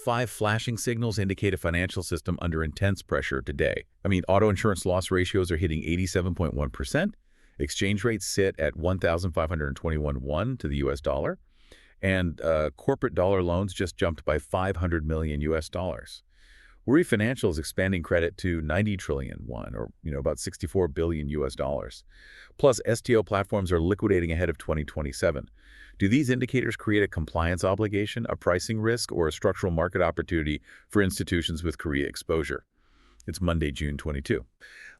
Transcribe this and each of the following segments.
5 flashing signals indicate a financial system under intense pressure today. I mean, auto insurance loss ratios are hitting 87.1%. Exchange rates sit at 1,521 won to the US dollar. And corporate dollar loans just jumped by 500 million US dollars. Woori Financial is expanding credit to 90 trillion won, or about 64 billion US dollars. Plus, STO platforms are liquidating ahead of 2027. Do these indicators create a compliance obligation, a pricing risk, or a structural market opportunity for institutions with Korea exposure? It's Monday, June 22.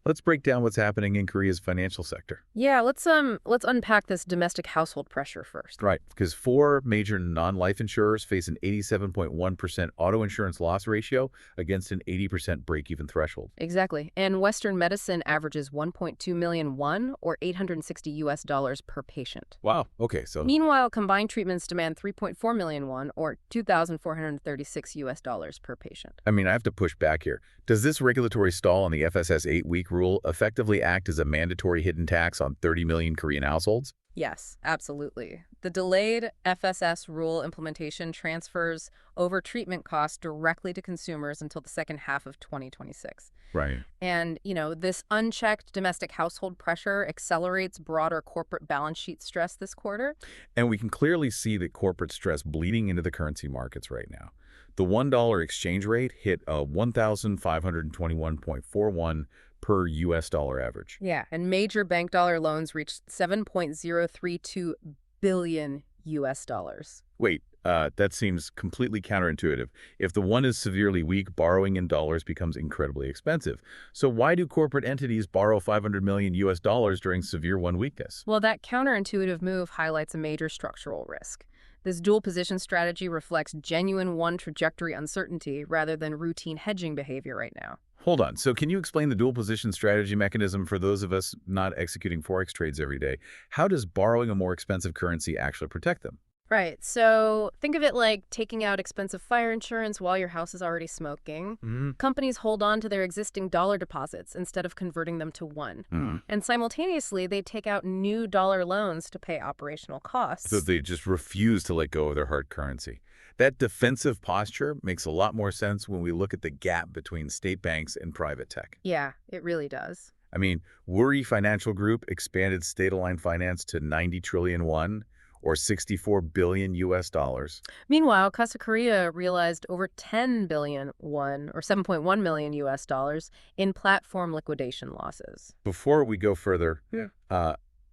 Let's break down what's happening in Korea's financial sector. Yeah, let's unpack this domestic household pressure first. Right, because 4 major non-life insurers face an 87.1% auto insurance loss ratio against an 80% break-even threshold. Exactly. And Western medicine averages 1.2 million won, or $860 per patient. Wow. Okay, so Meanwhile, combined treatments demand 3.4 million won, or $2,436 per patient. I mean, I have to push back here. Does this regulatory stall on the FSS 8-week rule effectively act as a mandatory hidden tax on 30 million Korean households? Yes, absolutely. The delayed FSS rule implementation transfers over-treatment costs directly to consumers until the second half of 2026. Right. And, this unchecked domestic household pressure accelerates broader corporate balance sheet stress this quarter. And we can clearly see the corporate stress bleeding into the currency markets right now. The $1 exchange rate hit a 1,521.41 per US dollar average. Yeah, and major bank dollar loans reached 7.032 billion US dollars. Wait, that seems completely counterintuitive. If the won is severely weak, borrowing in dollars becomes incredibly expensive. So why do corporate entities borrow 500 million US dollars during severe won weakness? Well, that counterintuitive move highlights a major structural risk. This dual position strategy reflects genuine won trajectory uncertainty rather than routine hedging behavior right now. Hold on. So can you explain the dual position strategy mechanism for those of us not executing Forex trades every day? How does borrowing a more expensive currency actually protect them? Right. So think of it like taking out expensive fire insurance while your house is already smoking. Companies hold on to their existing dollar deposits instead of converting them to won. And simultaneously, they take out new dollar loans to pay operational costs. So they just refuse to let go of their hard currency. That defensive posture makes a lot more sense when we look at the gap between state banks and private tech. Yeah, it really does. I mean, Woori Financial Group expanded state-aligned finance to 90 trillion won, or 64 billion US dollars. Meanwhile, Kasa Korea realized over 10 billion won, or 7.1 million US dollars, in platform liquidation losses. Before we go further,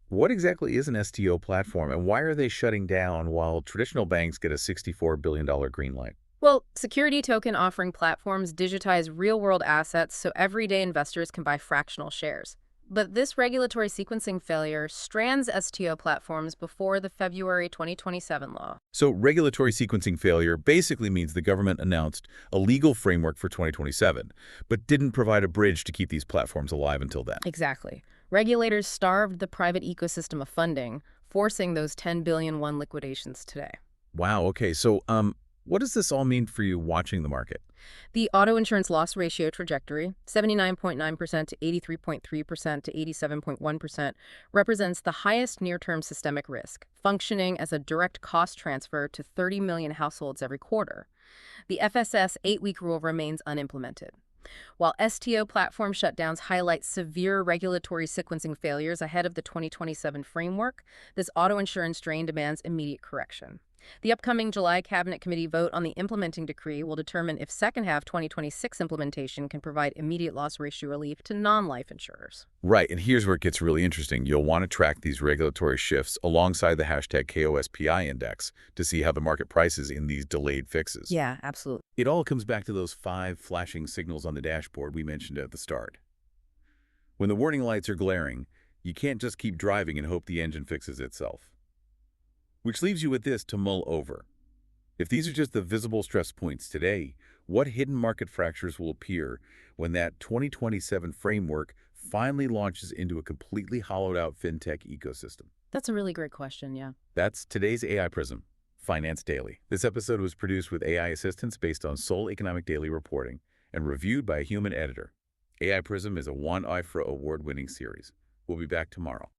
what exactly is an STO platform, and why are they shutting down while traditional banks get a $64 billion green light? Well, security token offering platforms digitize real-world assets so everyday investors can buy fractional shares. But this regulatory sequencing failure strands STO platforms before the February 2027 law. So regulatory sequencing failure basically means the government announced a legal framework for 2027, but didn't provide a bridge to keep these platforms alive until then. Exactly. Regulators starved the private ecosystem of funding, forcing those 10 billion won liquidations today. Wow, okay. So what does this all mean for you watching the market? The auto insurance loss ratio trajectory, 79.9% to 83.3% to 87.1%, represents the highest near-term systemic risk, functioning as a direct cost transfer to 30 million households every quarter. The FSS 8-week rule remains unimplemented. While STO platform shutdowns highlight severe regulatory sequencing failures ahead of the 2027 framework, this auto insurance drain demands immediate correction. The upcoming July Cabinet Committee vote on the implementing decree will determine if second half 2026 implementation can provide immediate loss ratio relief to non-life insurers. Right, and here's where it gets really interesting. You'll want to track these regulatory shifts alongside the hashtag KOSPI index to see how the market prices in these delayed fixes. Yeah, absolutely. It all comes back to those 5 flashing signals on the dashboard we mentioned at the start. When the warning lights are glaring, you can't just keep driving and hope the engine fixes itself. Which leaves you with this to mull over. If these are just the visible stress points today, what hidden market fractures will appear when that 2027 framework finally launches into a completely hollowed-out fintech ecosystem? That's a really great question, yeah. That's today's AI Prism, Finance Daily. This episode was produced with AI assistance based on Seoul Economic Daily reporting and reviewed by a human editor. AI Prism is a 1 IFRA award-winning series. We'll be back tomorrow.